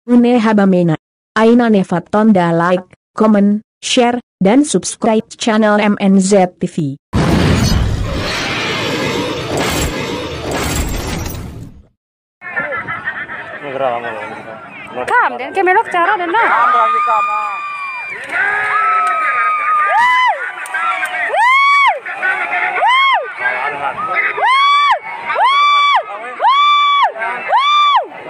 Une habamena. Aina nefatonda like, comment, share, dan subscribe channel MNZ TV. Kam, dan kemelok cara dan na.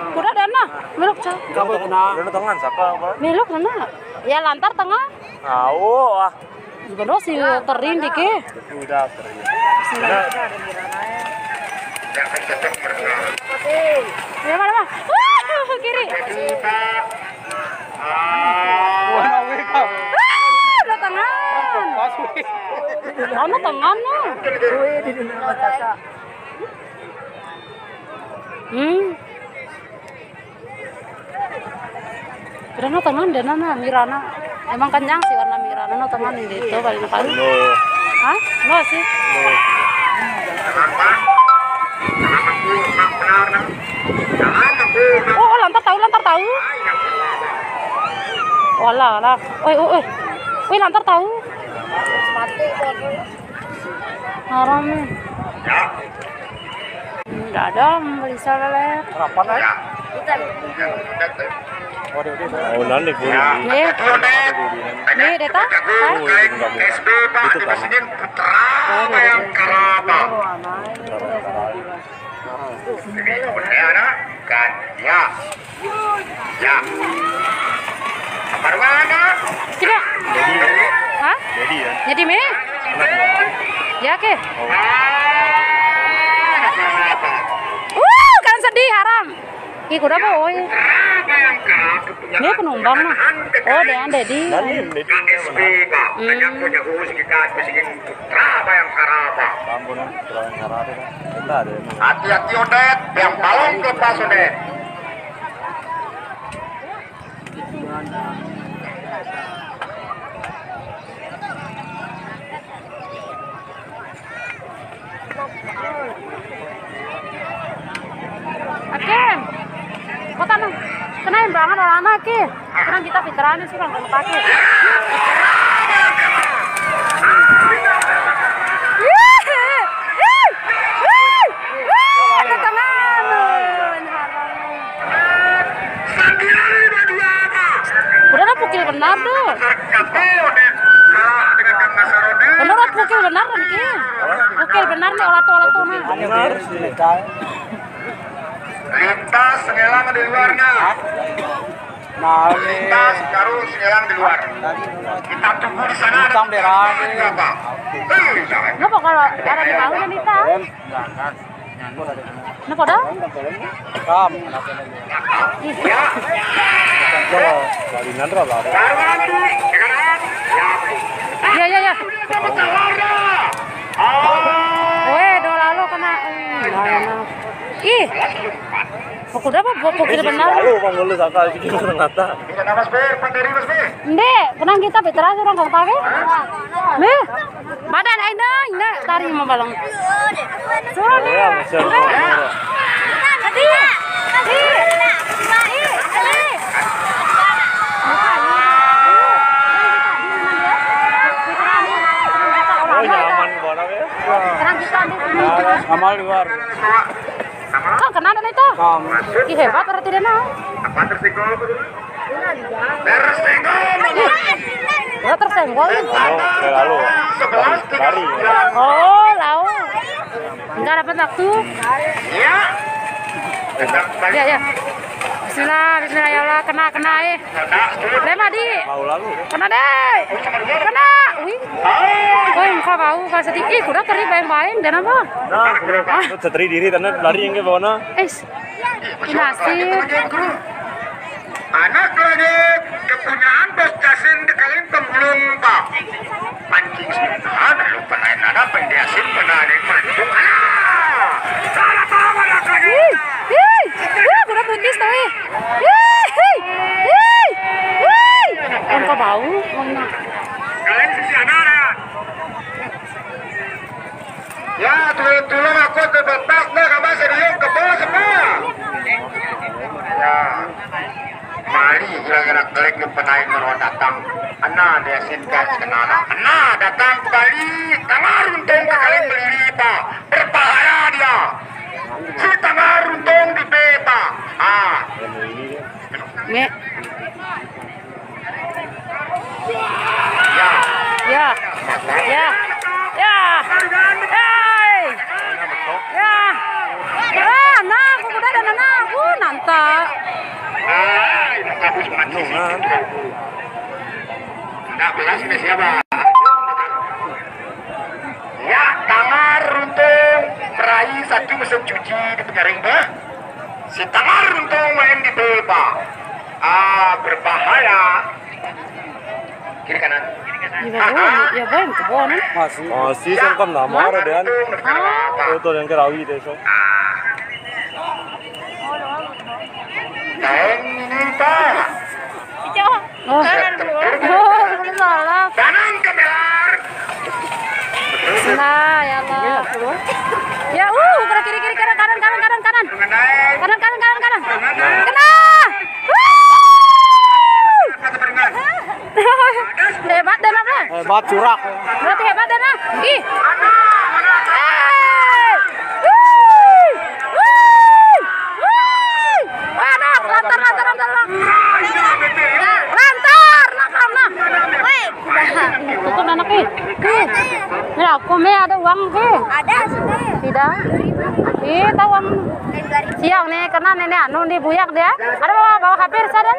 Kuda dan na, melok cara. Kamu kena tangan siapa? Melok na. Ya lantar tengah. Tahu ah. Bener sih terindik ke. Udah kering. Ya mana? Kiri. Ada tangan. Ano tangan no? Kirana tangan dan nana Mirana. Emang kenyang sih warna Mirana no tangan ini itu paling paling. Hah? No sih. Oh, lantar tahu. Walah. Oi, lantar tahu. Haram nih. Enggak ada bisa lelet. Kenapa naik? Oh, nanti bu. Nih, deta. Itu kan. Kan ya. Bagaimana? Tidak. Hah? Jadi ya. Jadi me? Ya ke? Kan sedih haram. Ih, kuda apa oi? Dia penumpang mah. Oh, dia Dedi. Hati-hati Odet, yang balon lepas Odet. Aken, kota nang, kena yang banget orang anak ke, kena kita fitranya sih kan pakai. Udah pukul benar tuh. Benar pukul benar kan ke? Pukul benar nih olato nih. Benar. Lintas ngelang di luarnya. Lintas harus ngelang di luar. Kita tunggu di sana. Utang daerah. Kenapa kalau ada di bawah dan kita? Kenapa dah? Kam. Ya. Dari Nandra lah. Ya. Weh, do lalu kena. Ih. Pukul apa? Pukul benar. Lalu panggil sakal sih ngata. Ndek, kenang kita bicara orang kau tahu? Nih, badan aina, tari mau balang. Suruh nih. Tadi. Oh, nyaman banget ya. Sekarang kita Amal luar. kan kena dan itu. Ih, hebat berarti dia nah. Apa tersenggol? Tersenggol. Ya tersenggol. Lalu. Dari. Oh, lau. Enggak dapat waktu. Ya. Ya. Bismillah ya Allah, kena Lema di. Mau lalu. Kena deh. Kena. Wih. Woi, muka bau kalau sedikit udah keri bain-bain dan apa? Nah, setri diri tanah lari yang ke bawah. Nasib. Anak lagi kepunyaan bos jasin dekalin pemulung pak. Pancing sebentar, lalu penaik nada pendiasin penaik pancung. Salah tahu anak lagi. Udah putih tuh. Muka bau. Kalian sisi anak. Ya, tulung aku ke batas dah, kamu serius ke bawah semua. Ya. mali kira-kira klik ke penaik kalau datang. Ana desin gas kenana. Ana datang kembali. Tangan runtung ke kalian berdiri pak. Berbahaya dia. Si tangan runtung di beta. Me. Ya. Ya. Ya. Ya. Hey. Ya. Nah, aku udah ada aku nanta. Nakabus manungan. Nah, belas ini siapa? Ya, tangan runtung meraih satu mesin cuci di penyaring bah. Si tangan runtung main di beba. Berbahaya. Kiri kanan. Ya baik kebon. masih sangkam nama ada dan itu yang kerawi deh so ini pak. Oh, salah. Kanan kebelar. Nah, ya Allah. Ya, kira kiri kanan. Mengenai. Kanan. Kena. Hebat dan apa? hebat curak Berarti hebat dan apa? Ih. Tutup anak nih. Ya, aku ada uang ke? Ada sini. Tidak. Kita uang siang nih karena nenek anu di buyak dia. Ada bawa HP sadar?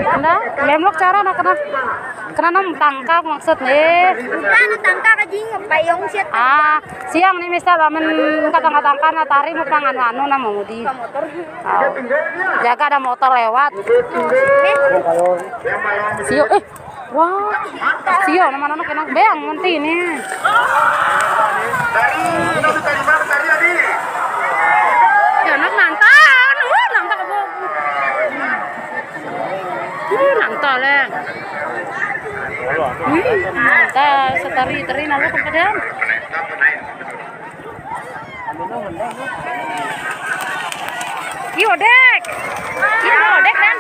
Anda, memlok cara nak kena tangkap maksud nih. Bukan tangkap aja ngepayong siat. Siang nih misal amen kata-kata na tari mau pangan anu na mudi. Jaga ada motor lewat. Sio wah. Sio nama anak kena beang nanti ini. Ya anak nantan, nantan kebo. Nantan leh. Nantan setari nalu kepadaan. Iyo dek kan.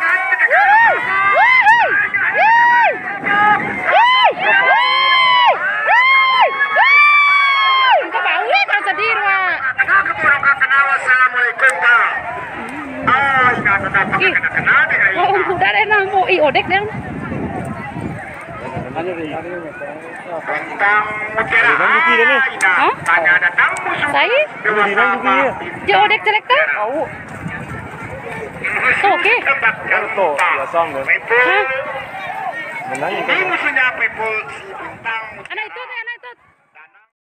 Udah deh nampu odek deh. Saya? Jo odek celek tuh? Oke. Karto ya sang kan menang Ini musuhnya people si bintang. Anak itu